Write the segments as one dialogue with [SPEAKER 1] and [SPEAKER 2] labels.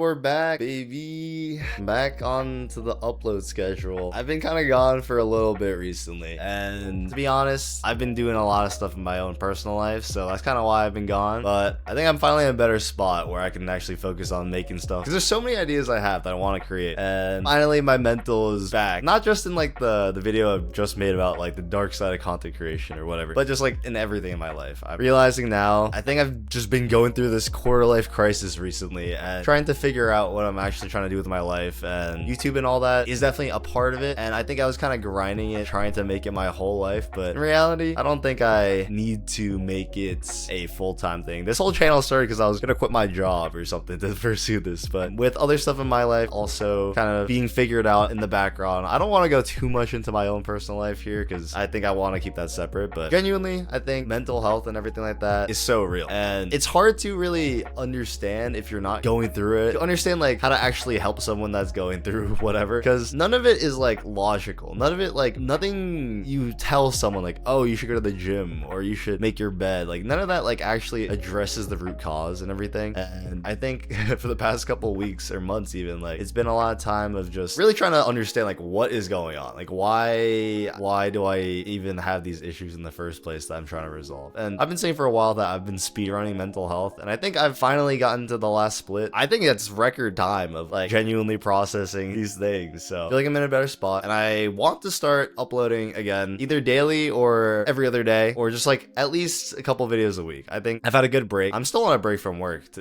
[SPEAKER 1] we're back, baby. Back on to the upload schedule. I've been kind of gone for a little bit recently, and to be honest, I've been doing a lot of stuff in my own personal life, so that's kind of why I've been gone. But I think I'm finally in a better spot where I can actually focus on making stuff, because there's so many ideas I have that I want to create, and finally my mental is back. Not just in like the video I've just made about like the dark side of content creation or whatever, but just like in everything in my life. I'm realizing now, I think I've just been going through this quarter life crisis recently and trying to figure out what I'm actually trying to do with my life, and YouTube and all that is definitely a part of it. And I think I was kind of grinding it, trying to make it my whole life, but in reality, I don't think I need to make it a full-time thing. This whole channel started because I was gonna quit my job or something to pursue this, but with other stuff in my life also kind of being figured out in the background, I don't want to go too much into my own personal life here because I think I want to keep that separate. But genuinely, I think mental health and everything like that is so real, and it's hard to really understand if you're not going through it, to understand like how to actually help someone that's going through whatever, because none of it is like logical. None of it, like nothing you tell someone like, oh, you should go to the gym or you should make your bed, like none of that like actually addresses the root cause and everything. And I think for the past couple weeks or months even, like it's been a lot of time of just really trying to understand like what is going on, like why do I even have these issues in the first place that I'm trying to resolve. And I've been saying for a while that I've been speedrunning mental health, and I think I've finally gotten to the last split. I think it's record time of like genuinely processing these things, so I feel like I'm in a better spot, and I want to start uploading again, either daily or every other day, or just like at least a couple videos a week. I think I've had a good break. I'm still on a break from work,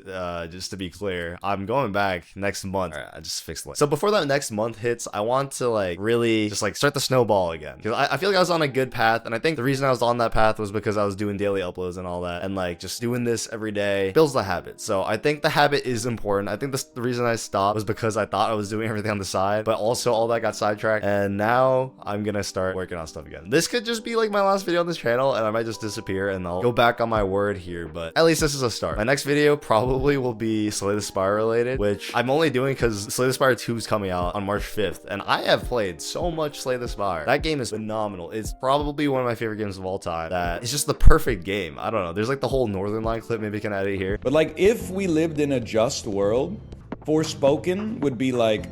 [SPEAKER 1] just to be clear. I'm going back next month. All right, I just fixed it. So before that next month hits, I want to like really just like start the snowball again, because I feel like I was on a good path, and I think the reason I was on that path was because I was doing daily uploads and all that, and like just doing this every day builds the habit. So I think the habit is important. I think the reason I stopped was because I thought I was doing everything on the side, but also all that got sidetracked, and now I'm gonna start working on stuff again. This could just be like my last video on this channel, and I might just disappear and I'll go back on my word here, but at least this is a start. My next video probably will be Slay the Spire related, which I'm only doing because Slay the Spire 2 is coming out on March 5th, and I have played so much Slay the Spire. That game is phenomenal. It's probably one of my favorite games of all time. That it's just the perfect game. I don't know. There's like the whole Northern Line clip. Maybe I can add it here.
[SPEAKER 2] But like, if we lived in a just world, Forspoken would be like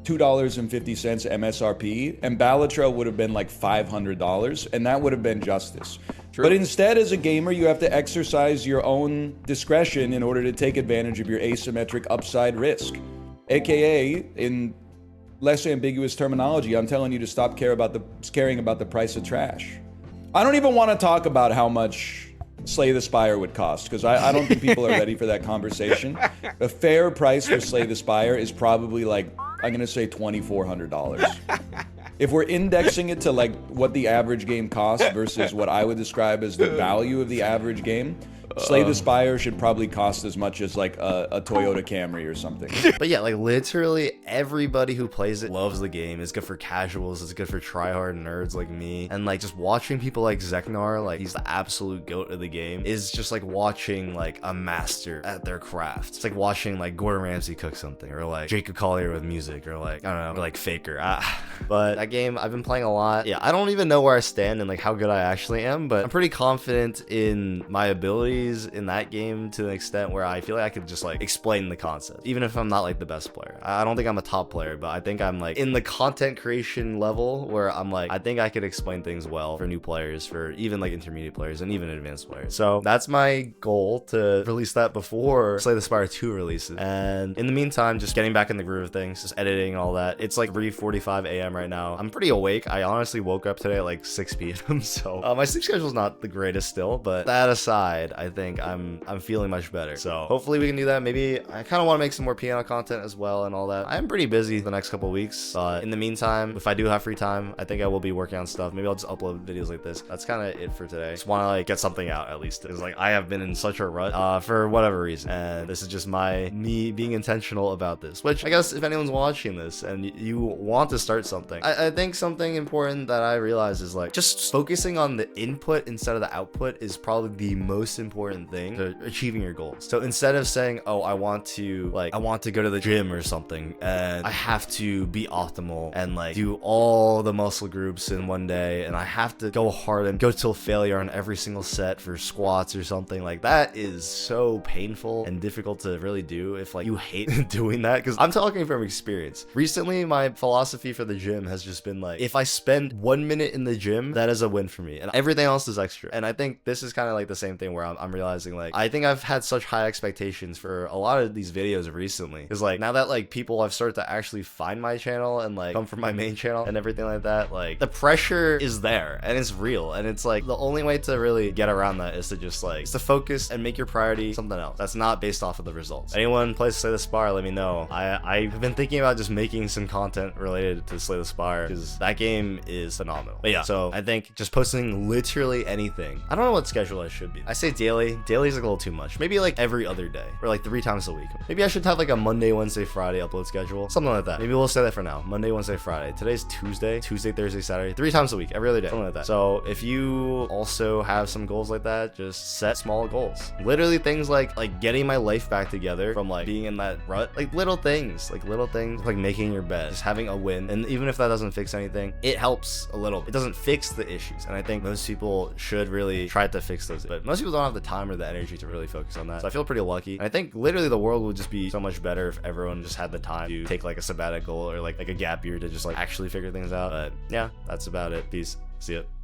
[SPEAKER 2] $2.50 MSRP, and Balatro would have been like $500, and that would have been justice. True. But instead, as a gamer, you have to exercise your own discretion in order to take advantage of your asymmetric upside risk. AKA, in less ambiguous terminology, I'm telling you to stop caring about the price of trash. I don't even want to talk about how much Slay the Spire would cost, because I don't think people are ready for that conversation. A fair price for Slay the Spire is probably like, I'm gonna say $2,400. If we're indexing it to like what the average game costs versus what I would describe as the value of the average game, Slay the Spire should probably cost as much as like a Toyota Camry or something.
[SPEAKER 1] But yeah, like literally everybody who plays it loves the game. It's good for casuals, it's good for tryhard nerds like me. And like just watching people like Zeknar, like he's the absolute goat of the game, is just like watching like a master at their craft. It's like watching like Gordon Ramsay cook something, or like Jacob Collier with music, or like, I don't know, or like Faker. But that game, I've been playing a lot. Yeah, I don't even know where I stand and like how good I actually am, but I'm pretty confident in my abilities in that game to an extent where I feel like I could just like explain the concept, even if I'm not like the best player. I don't think I'm a top player, but I think I'm like in the content creation level where I'm like, I think I could explain things well for new players, for even like intermediate players and even advanced players. So that's my goal, to release that before Slay the Spire 2 releases. And in the meantime, just getting back in the groove of things, just editing and all that. It's like 3:45 a.m. right now. I'm pretty awake. I honestly woke up today at like 6 p.m. So my sleep schedule is not the greatest still, but that aside, I think I'm feeling much better. So hopefully we can do that. Maybe I kind of want to make some more piano content as well and all that. I'm pretty busy the next couple weeks, but in the meantime, if I do have free time, I think I will be working on stuff. Maybe I'll just upload videos like this. That's kind of it for today. Just want to like get something out at least, because like I have been in such a rut for whatever reason, and this is just me being intentional about this, which I guess if anyone's watching this and you want to start something, I think something important that I realize is like just focusing on the input instead of the output is probably the most important important thing to achieving your goals. So instead of saying, oh, I want to go to the gym or something, and I have to be optimal and like do all the muscle groups in one day, and I have to go hard and go till failure on every single set for squats or something, like that is so painful and difficult to really do if like you hate doing that. Because I'm talking from experience. Recently, my philosophy for the gym has just been like, if I spend 1 minute in the gym, that is a win for me, and everything else is extra. And I think this is kind of like the same thing where I'm realizing like, I think I've had such high expectations for a lot of these videos recently, because like now that like people have started to actually find my channel and like come from my main channel and everything like that, like the pressure is there and it's real, and it's like the only way to really get around that is to just like, is to focus and make your priority something else that's not based off of the results. Anyone plays Slay the Spire, let me know. I've been thinking about just making some content related to Slay the Spire, because that game is phenomenal. But yeah, so I think just posting literally anything. I don't know what schedule I should be. I say daily. Daily is like a little too much. Maybe like every other day or like 3 times a week. Maybe I should have like a Monday, Wednesday, Friday upload schedule, something like that. Maybe we'll say that for now. Monday, Wednesday, Friday. Today's Tuesday, Thursday, Saturday, 3 times a week, every other day, something like that. So if you also have some goals like that, just set small goals. Literally things like getting my life back together from like being in that rut, like little things like making your bed, just having a win. And even if that doesn't fix anything, it helps a little. It doesn't fix the issues, and I think most people should really try to fix those, but most people don't have the time or the energy to really focus on that. So I feel pretty lucky, and I think literally the world would just be so much better if everyone just had the time to take like a sabbatical or like a gap year to just like actually figure things out. But yeah, that's about it. Peace. See ya.